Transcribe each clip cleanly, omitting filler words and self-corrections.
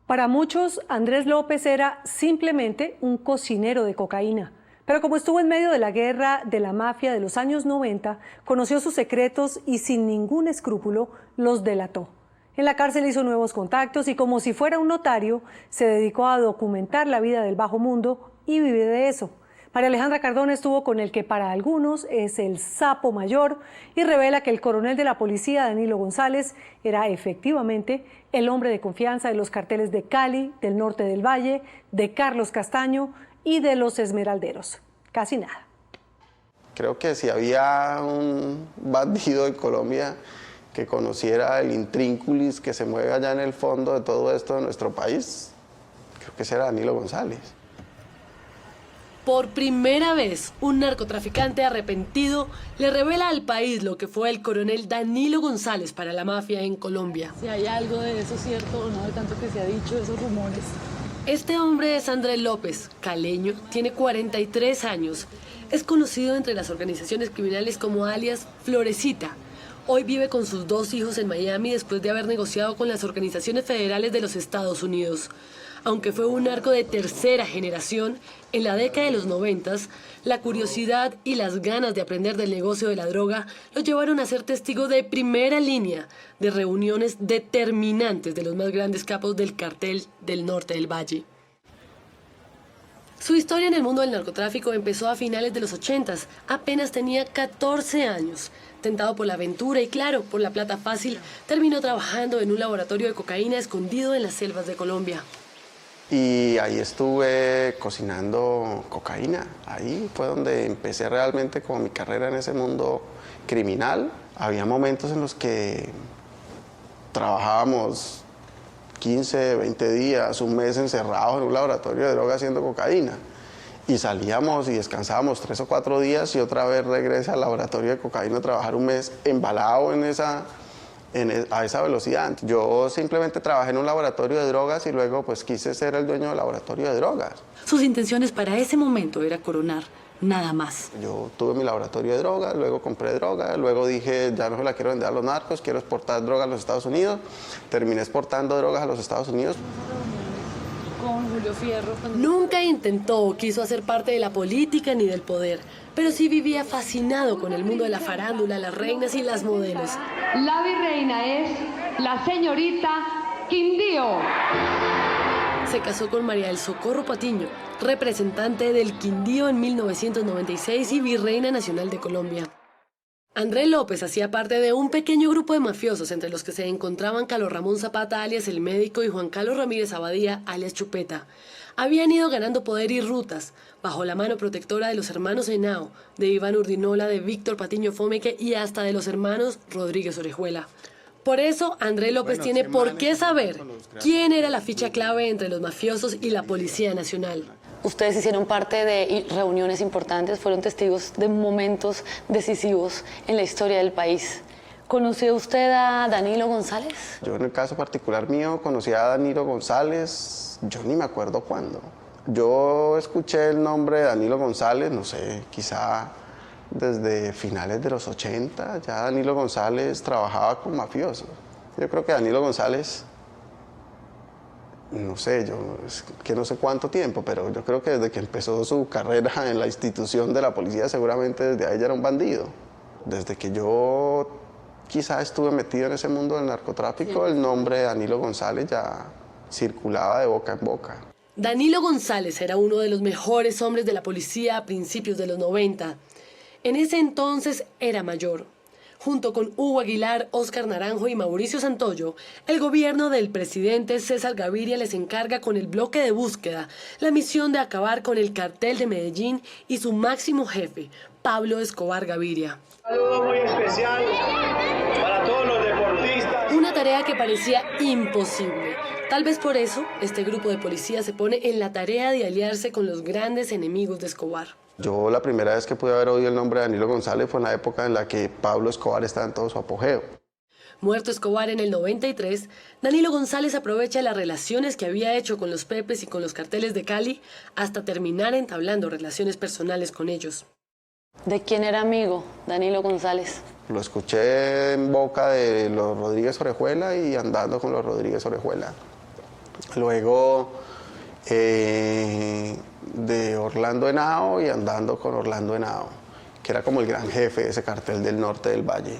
Para muchos, Andrés López era simplemente un cocinero de cocaína. Pero como estuvo en medio de la guerra de la mafia de los años 90, conoció sus secretos y sin ningún escrúpulo los delató. En la cárcel hizo nuevos contactos y como si fuera un notario, se dedicó a documentar la vida del bajo mundo y vive de eso. María Alejandra Cardona estuvo con el que para algunos es el sapo mayor y revela que el coronel de la policía, Danilo González, era efectivamente el hombre de confianza de los carteles de Cali, del norte del Valle, de Carlos Castaño y de los Esmeralderos. Casi nada. Creo que si había un bandido en Colombia que conociera el intrínculis que se mueve allá en el fondo de todo esto de nuestro país, creo que ese era Danilo González. Por primera vez, un narcotraficante arrepentido le revela al país lo que fue el coronel Danilo González para la mafia en Colombia. Si hay algo de eso cierto o no, de tanto que se ha dicho, esos rumores. Este hombre es Andrés López, caleño, tiene 43 años. Es conocido entre las organizaciones criminales como alias Florecita. Hoy vive con sus 2 hijos en Miami después de haber negociado con las organizaciones federales de los Estados Unidos. Aunque fue un narco de tercera generación, en la década de los 90, la curiosidad y las ganas de aprender del negocio de la droga lo llevaron a ser testigo de primera línea de reuniones determinantes de los más grandes capos del cartel del norte del Valle. Su historia en el mundo del narcotráfico empezó a finales de los 80, apenas tenía 14 años. Tentado por la aventura y claro, por la plata fácil, terminó trabajando en un laboratorio de cocaína escondido en las selvas de Colombia. Y ahí estuve cocinando cocaína. Ahí fue donde empecé realmente como mi carrera en ese mundo criminal. Había momentos en los que trabajábamos 15, 20 días, un mes encerrados en un laboratorio de droga haciendo cocaína. Y salíamos y descansábamos 3 o 4 días y otra vez regresé al laboratorio de cocaína a trabajar un mes embalado a esa velocidad. Yo simplemente trabajé en un laboratorio de drogas y luego pues quise ser el dueño del laboratorio de drogas. Sus intenciones para ese momento era coronar, nada más. Yo tuve mi laboratorio de drogas, luego compré droga, luego dije ya no se la quiero vender a los narcos, quiero exportar drogas a los Estados Unidos. Terminé exportando drogas a los Estados Unidos. Con Julio Fierro. Nunca intentó o quiso hacer parte de la política ni del poder, pero sí vivía fascinado con el mundo de la farándula, las reinas y las modelos. La virreina es la señorita Quindío. Se casó con María del Socorro Patiño, representante del Quindío en 1996 y virreina nacional de Colombia. Andrés López hacía parte de un pequeño grupo de mafiosos entre los que se encontraban Carlos Ramón Zapata alias El Médico y Juan Carlos Ramírez Abadía alias Chupeta. Habían ido ganando poder y rutas bajo la mano protectora de los hermanos Henao, de Iván Urdinola, de Víctor Patiño Fomeque y hasta de los hermanos Rodríguez Orejuela. Por eso, Andrés López tiene por qué saber quién era la ficha clave entre los mafiosos y la Policía Nacional. Ustedes hicieron parte de reuniones importantes, fueron testigos de momentos decisivos en la historia del país. ¿Conoció usted a Danilo González? Yo en el caso particular mío conocí a Danilo González, yo ni me acuerdo cuándo. Yo escuché el nombre de Danilo González, no sé, quizá desde finales de los 80, ya Danilo González trabajaba con mafiosos. Yo creo que Danilo González, no sé, que no sé cuánto tiempo, pero yo creo que desde que empezó su carrera en la institución de la policía, seguramente desde ahí ya era un bandido. Desde que yo quizá estuve metido en ese mundo del narcotráfico, el nombre de Danilo González ya circulaba de boca en boca. Danilo González era uno de los mejores hombres de la policía a principios de los 90. En ese entonces era mayor. Junto con Hugo Aguilar, Óscar Naranjo y Mauricio Santoyo, el gobierno del presidente César Gaviria les encarga con el bloque de búsqueda la misión de acabar con el cartel de Medellín y su máximo jefe, Pablo Escobar Gaviria. Un saludo muy especial para todos los deportistas. Una tarea que parecía imposible. Tal vez por eso, este grupo de policías se pone en la tarea de aliarse con los grandes enemigos de Escobar. Yo la primera vez que pude haber oído el nombre de Danilo González fue en la época en la que Pablo Escobar estaba en todo su apogeo. Muerto Escobar en el 93, Danilo González aprovecha las relaciones que había hecho con los Pepes y con los carteles de Cali hasta terminar entablando relaciones personales con ellos. ¿De quién era amigo Danilo González? Lo escuché en boca de los Rodríguez Orejuela y andando con los Rodríguez Orejuela. Luego de Orlando Henao y andando con Orlando Henao, que era como el gran jefe de ese cartel del norte del Valle.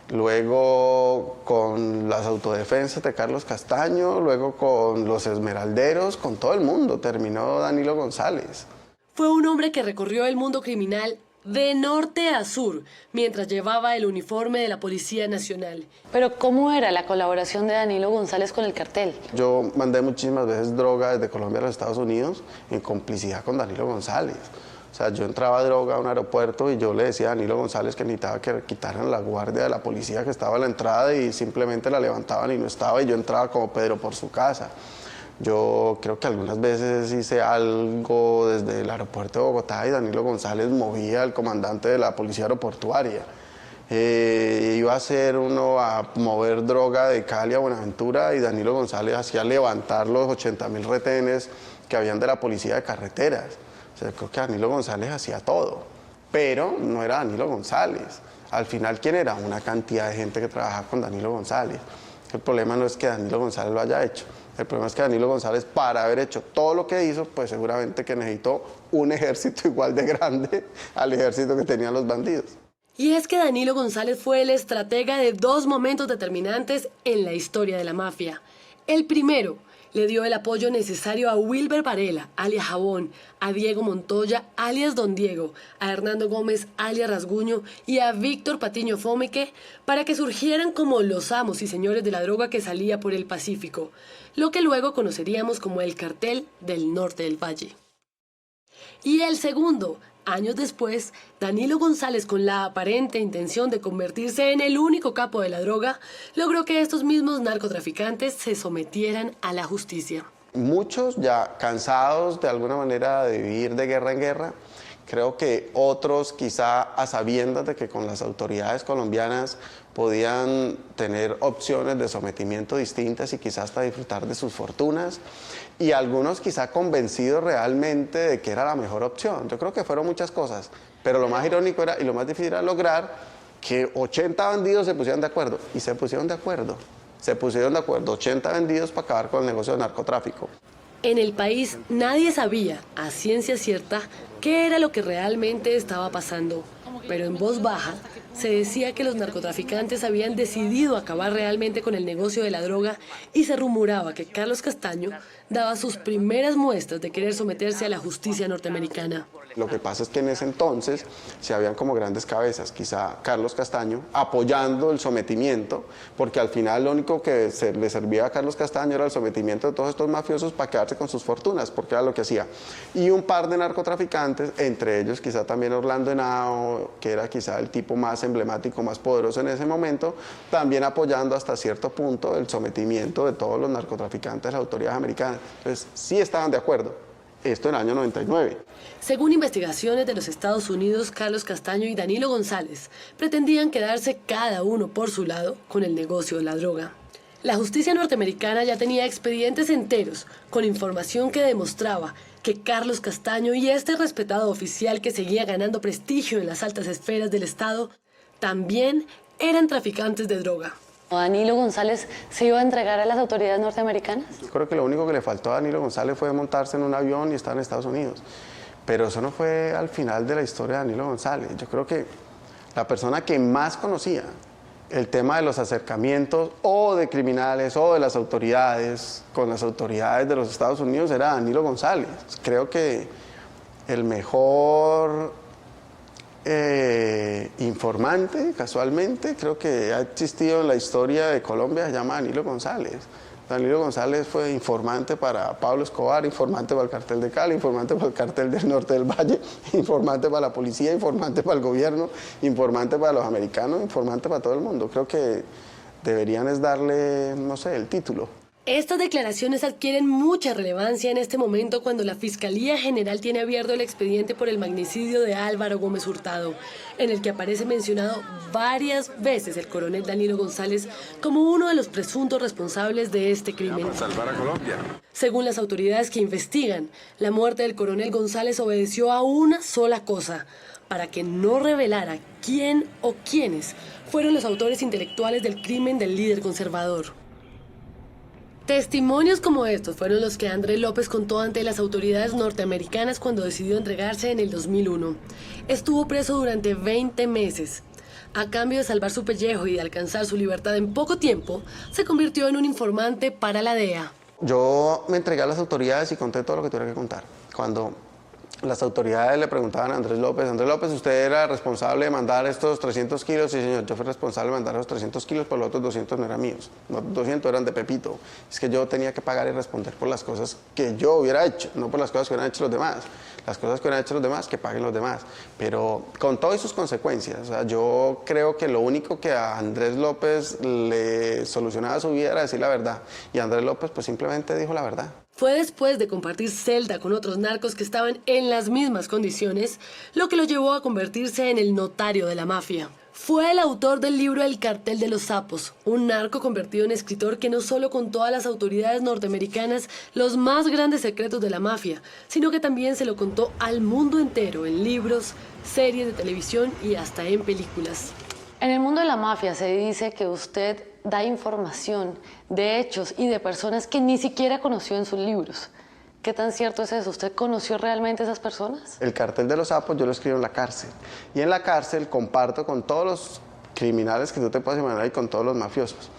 Luego con las autodefensas de Carlos Castaño, luego con los esmeralderos, con todo el mundo, terminó Danilo González. Fue un hombre que recorrió el mundo criminal de norte a sur, mientras llevaba el uniforme de la Policía Nacional. Pero ¿cómo era la colaboración de Danilo González con el cartel? Yo mandé muchísimas veces droga desde Colombia a los Estados Unidos en complicidad con Danilo González. O sea, yo entraba droga a un aeropuerto y yo le decía a Danilo González que necesitaba que quitaran la guardia de la policía que estaba a la entrada y simplemente la levantaban y no estaba, y yo entraba como Pedro por su casa. Yo creo que algunas veces hice algo desde el aeropuerto de Bogotá y Danilo González movía al comandante de la policía aeroportuaria. Iba a hacer uno a mover droga de Cali a Buenaventura y Danilo González hacía levantar los 80.000 retenes que habían de la policía de carreteras. O sea, creo que Danilo González hacía todo, pero no era Danilo González. Al final, ¿quién era? Una cantidad de gente que trabajaba con Danilo González. El problema no es que Danilo González lo haya hecho. El problema es que Danilo González, para haber hecho todo lo que hizo, pues seguramente que necesitó un ejército igual de grande al ejército que tenían los bandidos. Y es que Danilo González fue el estratega de dos momentos determinantes en la historia de la mafia. El primero, le dio el apoyo necesario a Wilber Varela, alias Jabón, a Diego Montoya, alias Don Diego, a Hernando Gómez, alias Rasguño, y a Víctor Patiño Fomeque, para que surgieran como los amos y señores de la droga que salía por el Pacífico, lo que luego conoceríamos como el Cartel del Norte del Valle. Y el segundo, años después, Danilo González, con la aparente intención de convertirse en el único capo de la droga, logró que estos mismos narcotraficantes se sometieran a la justicia. Muchos ya cansados de alguna manera de vivir de guerra en guerra, creo que otros quizá a sabiendas de que con las autoridades colombianas podían tener opciones de sometimiento distintas y quizás hasta disfrutar de sus fortunas, y algunos quizá convencidos realmente de que era la mejor opción. Yo creo que fueron muchas cosas, pero lo más irónico era, y lo más difícil era lograr que 80 bandidos se pusieran de acuerdo, y se pusieron de acuerdo. Se pusieron de acuerdo 80 bandidos para acabar con el negocio del narcotráfico. En el país nadie sabía, a ciencia cierta, qué era lo que realmente estaba pasando, pero en voz baja se decía que los narcotraficantes habían decidido acabar realmente con el negocio de la droga y se rumoraba que Carlos Castaño daba sus primeras muestras de querer someterse a la justicia norteamericana. Lo que pasa es que en ese entonces se habían como grandes cabezas, quizá Carlos Castaño apoyando el sometimiento, porque al final lo único que le servía a Carlos Castaño era el sometimiento de todos estos mafiosos para quedarse con sus fortunas, porque era lo que hacía. Y un par de narcotraficantes, entre ellos quizá también Orlando Henao, que era quizá el tipo más emblemático, más poderoso en ese momento, también apoyando hasta cierto punto el sometimiento de todos los narcotraficantes a las autoridades americanas. Entonces sí estaban de acuerdo. Esto en el año 99. Según investigaciones de los Estados Unidos, Carlos Castaño y Danilo González pretendían quedarse cada uno por su lado con el negocio de la droga. La justicia norteamericana ya tenía expedientes enteros con información que demostraba que Carlos Castaño y este respetado oficial que seguía ganando prestigio en las altas esferas del Estado también eran traficantes de droga. ¿Danilo González se iba a entregar a las autoridades norteamericanas? Yo creo que lo único que le faltó a Danilo González fue montarse en un avión y estar en Estados Unidos. Pero eso no fue al final de la historia de Danilo González. Yo creo que la persona que más conocía el tema de los acercamientos o de criminales o de las autoridades con las autoridades de los Estados Unidos era Danilo González. Creo que el mejor informante, casualmente, creo que ha existido en la historia de Colombia, se llama Danilo González. Danilo González fue informante para Pablo Escobar, informante para el cartel de Cali, informante para el cartel del Norte del Valle, informante para la policía, informante para el gobierno, informante para los americanos, informante para todo el mundo. Creo que deberían es darle, no sé, el título. Estas declaraciones adquieren mucha relevancia en este momento cuando la Fiscalía General tiene abierto el expediente por el magnicidio de Álvaro Gómez Hurtado, en el que aparece mencionado varias veces el coronel Danilo González como uno de los presuntos responsables de este crimen. Salvar a Colombia. Según las autoridades que investigan, la muerte del coronel González obedeció a una sola cosa: para que no revelara quién o quiénes fueron los autores intelectuales del crimen del líder conservador. Testimonios como estos fueron los que Andrés López contó ante las autoridades norteamericanas cuando decidió entregarse en el 2001. Estuvo preso durante 20 meses. A cambio de salvar su pellejo y de alcanzar su libertad en poco tiempo, se convirtió en un informante para la DEA. Yo me entregué a las autoridades y conté todo lo que tuviera que contar. Cuando las autoridades le preguntaban a Andrés López, ¿usted era responsable de mandar estos 300 kilos? Sí, señor, yo fui responsable de mandar esos 300 kilos, pero los otros 200 no eran míos. Los 200 eran de Pepito. Es que yo tenía que pagar y responder por las cosas que yo hubiera hecho, no por las cosas que hubieran hecho los demás. Las cosas que hubieran hecho los demás, que paguen los demás. Pero con todas sus consecuencias. O sea, yo creo que lo único que a Andrés López le solucionaba su vida era decir la verdad. Y Andrés López pues simplemente dijo la verdad. Fue después de compartir celda con otros narcos que estaban en las mismas condiciones, lo que lo llevó a convertirse en el notario de la mafia. Fue el autor del libro El cartel de los sapos, un narco convertido en escritor que no solo contó a las autoridades norteamericanas los más grandes secretos de la mafia, sino que también se lo contó al mundo entero en libros, series de televisión y hasta en películas. En el mundo de la mafia se dice que usted da información de hechos y de personas que ni siquiera conoció en sus libros. ¿Qué tan cierto es eso? ¿Usted conoció realmente a esas personas? El cartel de los sapos yo lo escribo en la cárcel. Y en la cárcel comparto con todos los criminales que tú te puedas imaginar y con todos los mafiosos.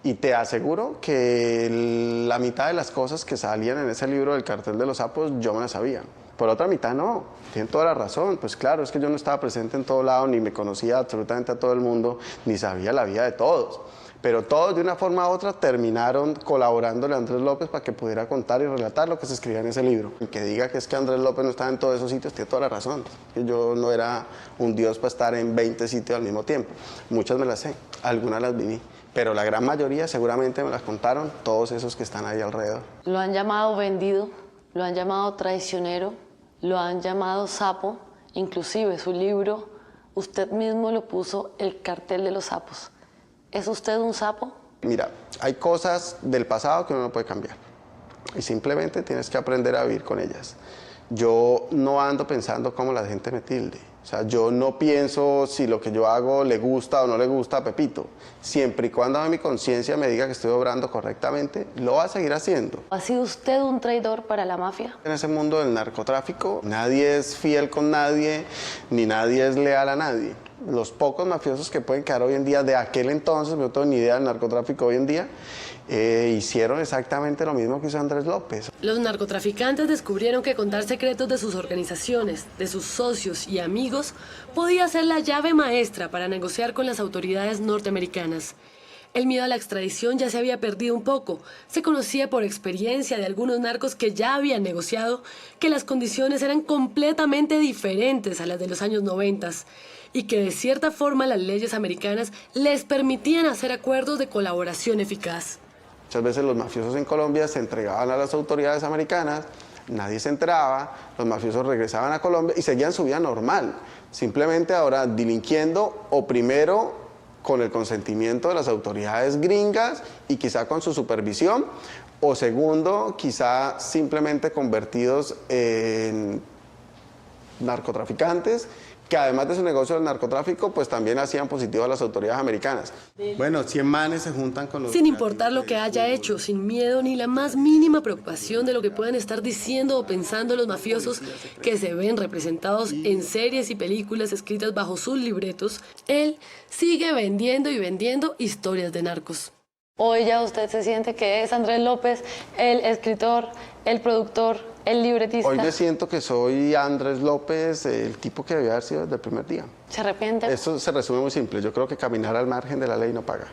Y te aseguro que la mitad de las cosas que salían en ese libro del cartel de los sapos yo me las sabía. Por otra mitad no, tienen toda la razón. Pues claro, es que yo no estaba presente en todo lado, ni me conocía absolutamente a todo el mundo, ni sabía la vida de todos. Pero todos de una forma u otra terminaron colaborándole a Andrés López para que pudiera contar y relatar lo que se escribía en ese libro. El que diga que es que Andrés López no estaba en todos esos sitios tiene toda la razón. Yo no era un dios para estar en 20 sitios al mismo tiempo. Muchas me las sé, algunas las viví. Pero la gran mayoría seguramente me las contaron todos esos que están ahí alrededor. Lo han llamado vendido, lo han llamado traicionero, lo han llamado sapo. Inclusive su libro, usted mismo lo puso El cartel de los sapos. ¿Es usted un sapo? Mira, hay cosas del pasado que uno no puede cambiar y simplemente tienes que aprender a vivir con ellas. Yo no ando pensando cómo la gente me tilde. O sea, yo no pienso si lo que yo hago le gusta o no le gusta a Pepito. Siempre y cuando a mi conciencia me diga que estoy obrando correctamente, lo va a seguir haciendo. ¿Ha sido usted un traidor para la mafia? En ese mundo del narcotráfico, nadie es fiel con nadie, ni nadie es leal a nadie. Los pocos mafiosos que pueden quedar hoy en día, de aquel entonces, yo no tengo ni idea del narcotráfico hoy en día, hicieron exactamente lo mismo que hizo Andrés López. Los narcotraficantes descubrieron que contar secretos de sus organizaciones, de sus socios y amigos podía ser la llave maestra para negociar con las autoridades norteamericanas. El miedo a la extradición ya se había perdido un poco. Se conocía por experiencia de algunos narcos que ya habían negociado que las condiciones eran completamente diferentes a las de los años 90 y que de cierta forma las leyes americanas les permitían hacer acuerdos de colaboración eficaz. Muchas veces los mafiosos en Colombia se entregaban a las autoridades americanas, nadie se enteraba, los mafiosos regresaban a Colombia y seguían su vida normal, simplemente ahora delinquiendo o primero con el consentimiento de las autoridades gringas y quizá con su supervisión, o segundo, quizá simplemente convertidos en narcotraficantes, que además de su negocio del narcotráfico, pues también hacían positivo a las autoridades americanas. Bueno, 100 manes se juntan con los... Sin importar lo que haya hecho, sin miedo ni la más mínima preocupación de lo que puedan estar diciendo o pensando los mafiosos que se ven representados en series y películas escritas bajo sus libretos, él sigue vendiendo y vendiendo historias de narcos. Hoy ya usted se siente que es Andrés López, el escritor, el productor, el libretista. Hoy me siento que soy Andrés López, el tipo que debía haber sido desde el primer día. ¿Se arrepiente? Esto se resume muy simple. Yo creo que caminar al margen de la ley no paga,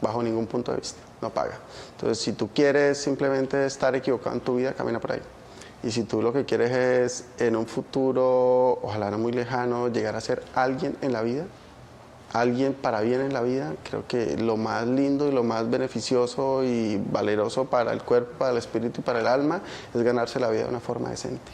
bajo ningún punto de vista, no paga. Entonces, si tú quieres simplemente estar equivocado en tu vida, camina por ahí. Y si tú lo que quieres es, en un futuro, ojalá no muy lejano, llegar a ser alguien en la vida, alguien para bien en la vida, creo que lo más lindo y lo más beneficioso y valeroso para el cuerpo, para el espíritu y para el alma es ganarse la vida de una forma decente.